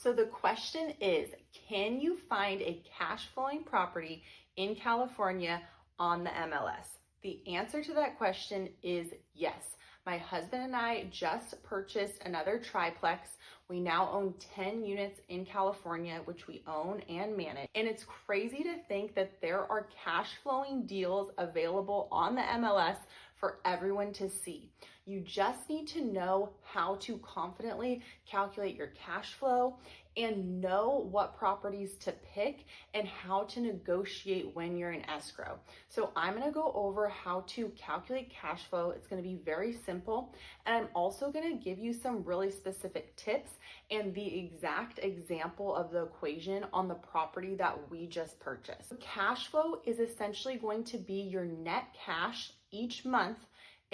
So the question is, can you find a cash flowing property in California on the MLS? The answer to that question is yes. My husband and I just purchased another triplex. We now own 10 units in California, which we own and manage. And it's crazy to think that there are cash flowing deals available on the MLS for everyone to see. You just need to know how to confidently calculate your cash flow and know what properties to pick and how to negotiate when you're in escrow. So I'm gonna go over how to calculate cash flow. It's gonna be very simple. And I'm also gonna give you some really specific tips and the exact example of the equation on the property that we just purchased. Cash flow is essentially going to be your net cash each month,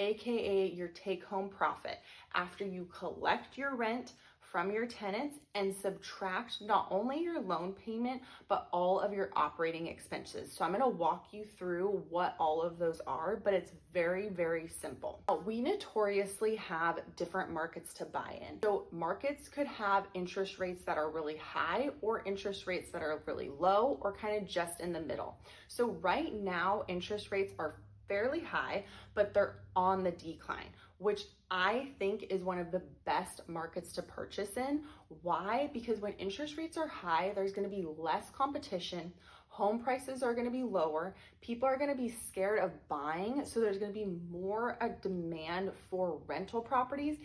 AKA your take-home profit, after you collect your rent from your tenants and subtract not only your loan payment, but all of your operating expenses. So I'm gonna walk you through what all of those are, but it's very, very simple. We notoriously have different markets to buy in. So markets could have interest rates that are really high or interest rates that are really low or kind of just in the middle. So right now, interest rates are fairly high, but they're on the decline, which I think is one of the best markets to purchase in. Why? Because when interest rates are high, there's going to be less competition. Home prices are going to be lower. People are going to be scared of buying. So there's going to be more a demand for rental properties.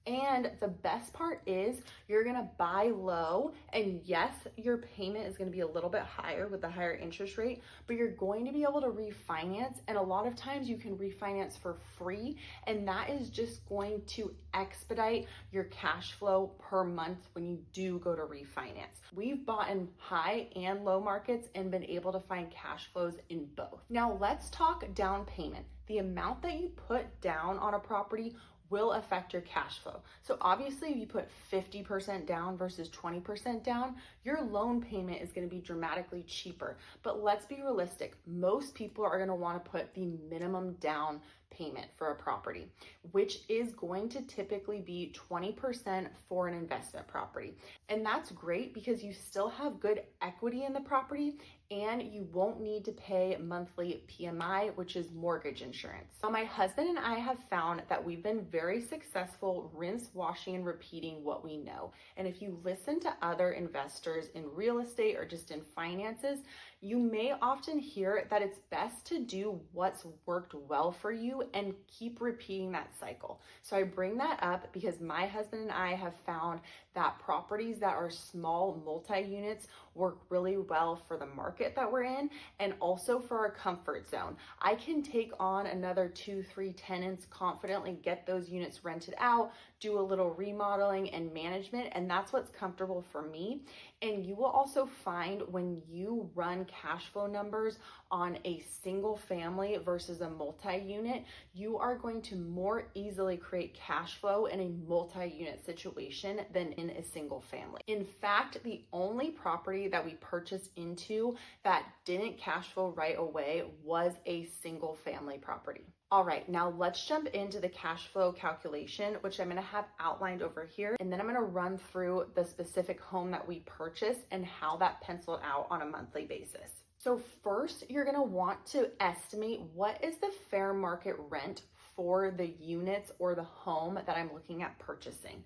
And the best part is you're gonna buy low, and yes, your payment is gonna be a little bit higher with the higher interest rate, but you're going to be able to refinance, and a lot of times you can refinance for free, and that is just going to expedite your cash flow per month when you do go to refinance. We've bought in high and low markets and been able to find cash flows in both. Now let's talk down payment. The amount that you put down on a property will affect your cash flow. So obviously if you put 50% down versus 20% down, your loan payment is gonna be dramatically cheaper. But let's be realistic. Most people are gonna wanna put the minimum down payment for a property, which is going to typically be 20% for an investment property. And that's great because you still have good equity in the property and you won't need to pay monthly PMI, which is mortgage insurance. So my husband and I have found that we've been very successful rinse, washing, and repeating what we know. And if you listen to other investors in real estate or just in finances, you may often hear that it's best to do what's worked well for you and keep repeating that cycle. So I bring that up because my husband and I have found that properties that are small multi-units work really well for the market that we're in and also for our comfort zone. I can take on another 2-3 tenants, confidently get those units rented out, do a little remodeling and management, and that's what's comfortable for me. And you will also find when you run cash flow numbers on a single family versus a multi-unit, you are going to more easily create cash flow in a multi-unit situation than in a single family. In fact, the only property that we purchased into that didn't cash flow right away was a single family property. All right, now let's jump into the cash flow calculation, which I'm gonna have outlined over here. And then I'm gonna run through the specific home that we purchased and how that penciled out on a monthly basis. So first, you're gonna want to estimate what is the fair market rent for the units or the home that I'm looking at purchasing.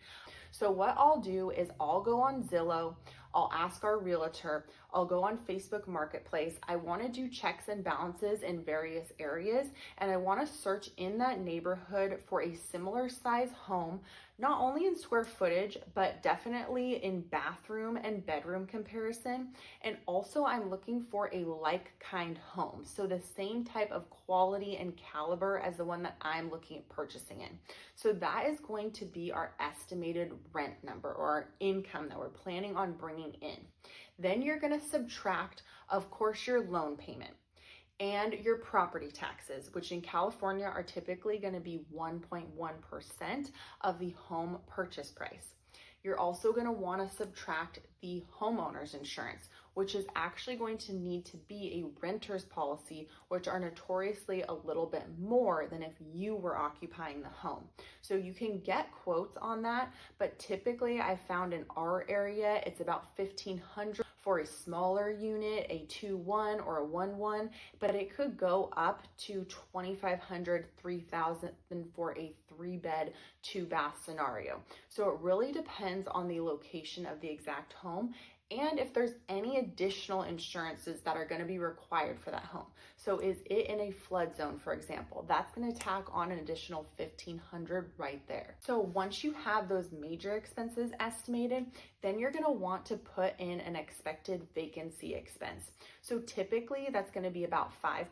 So what I'll do is I'll go on Zillow, I'll ask our realtor, I'll go on Facebook Marketplace. I want to do checks and balances in various areas, and I want to search in that neighborhood for a similar size home, not only in square footage, but definitely in bathroom and bedroom comparison. And also I'm looking for a like kind home. So the same type of quality and caliber as the one that I'm looking at purchasing in. So that is going to be our estimated rent number or our income that we're planning on bringing in. Then you're going to subtract, of course, your loan payment and your property taxes, which in California are typically going to be 1.1% of the home purchase price. You're also going to want to subtract the homeowner's insurance, which is actually going to need to be a renter's policy, which are notoriously a little bit more than if you were occupying the home. So you can get quotes on that, but typically I found in our area, it's about $1,500 for a smaller unit, a 2-1 or a 1-1, but it could go up to $2,500, $3,000 for a 3-bed, 2-bath scenario. So it really depends on the location of the exact home and if there's any additional insurances that are going to be required for that home. So is it in a flood zone, for example? That's going to tack on an additional $1,500 right there. So once you have those major expenses estimated, then you're going to want to put in an expected vacancy expense. So typically that's going to be about 5%.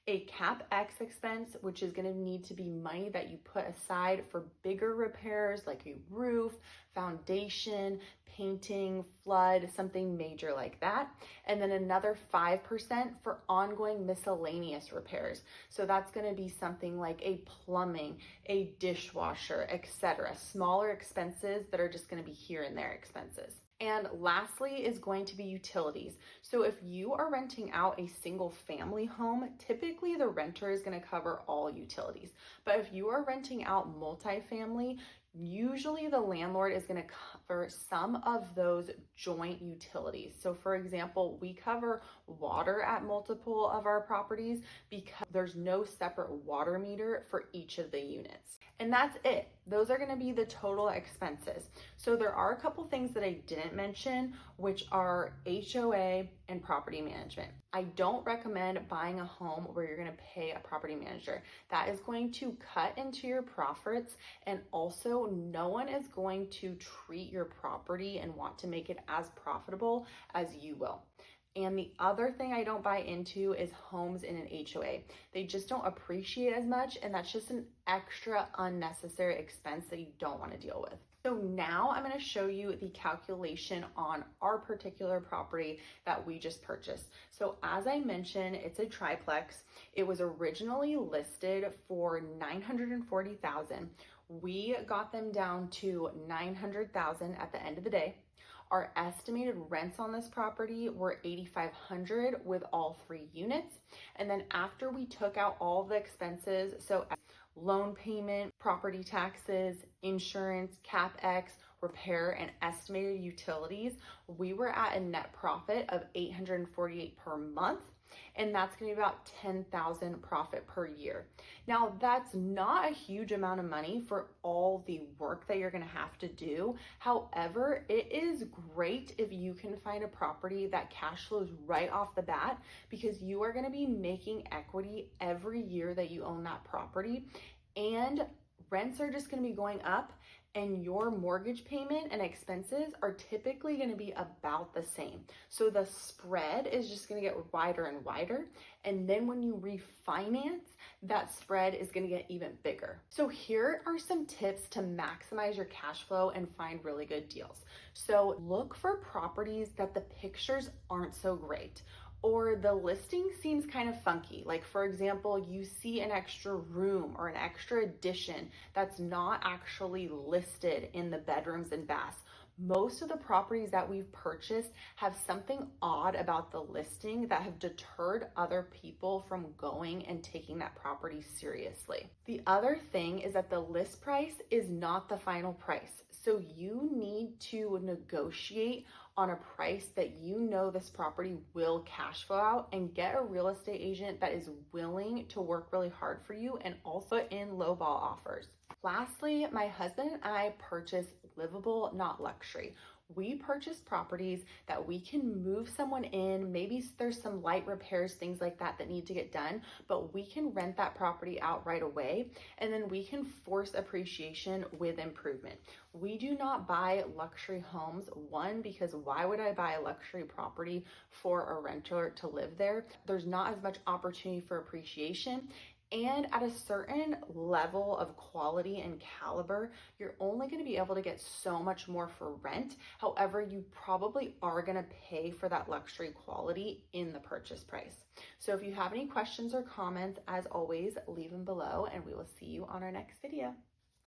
A CapEx expense, which is going to need to be money that you put aside for bigger repairs like a roof, foundation, painting, flood, something major like that. And then another 5% for ongoing miscellaneous repairs. So that's going to be something like a plumbing, a dishwasher, etc. Smaller expenses that are just going to be here and there expenses. And lastly is going to be utilities. So if you are renting out a single family home, typically the renter is going to cover all utilities. But if you are renting out multifamily, usually the landlord is going to cover some of those joint utilities. So for example, we cover water at multiple of our properties because there's no separate water meter for each of the units. And that's it. Those are going to be the total expenses. So there are a couple things that I didn't mention, which are HOA and property management. I don't recommend buying a home where you're going to pay a property manager. That is going to cut into your profits, and also no one is going to treat your property and want to make it as profitable as you will. And the other thing I don't buy into is homes in an HOA. They just don't appreciate as much, and that's just an extra unnecessary expense that you don't want to deal with. So now I'm going to show you the calculation on our particular property that we just purchased. So as I mentioned, it's a triplex. It was originally listed for $940,000. We got them down to $900,000 at the end of the day. Our estimated rents on this property were $8,500 with all 3 units. And then after we took out all the expenses, so loan payment, property taxes, insurance, CapEx, repair, and estimated utilities, we were at a net profit of $848 per month. And that's going to be about $10,000 profit per year. Now, that's not a huge amount of money for all the work that you're going to have to do. However, it is great if you can find a property that cash flows right off the bat, because you are going to be making equity every year that you own that property, and rents are just going to be going up, and your mortgage payment and expenses are typically going to be about the same. So the spread is just going to get wider and wider. And then when you refinance, that spread is going to get even bigger. So here are some tips to maximize your cash flow and find really good deals. So look for properties that the pictures aren't so great, or the listing seems kind of funky. Like for example, you see an extra room or an extra addition that's not actually listed in the bedrooms and baths. Most of the properties that we've purchased have something odd about the listing that have deterred other people from going and taking that property seriously. The other thing is that the list price is not the final price. So you need to negotiate on a price that you know this property will cash flow out, and get a real estate agent that is willing to work really hard for you and also in lowball offers. Lastly, my husband and I purchased livable, not luxury. We purchase properties that we can move someone in. Maybe there's some light repairs, things like that need to get done, but we can rent that property out right away, and then we can force appreciation with improvement. We do not buy luxury homes, one, because why would I buy a luxury property for a renter to live there? There's not as much opportunity for appreciation. And at a certain level of quality and caliber, you're only going to be able to get so much more for rent. However, you probably are going to pay for that luxury quality in the purchase price. So if you have any questions or comments, as always, leave them below, and we will see you on our next video.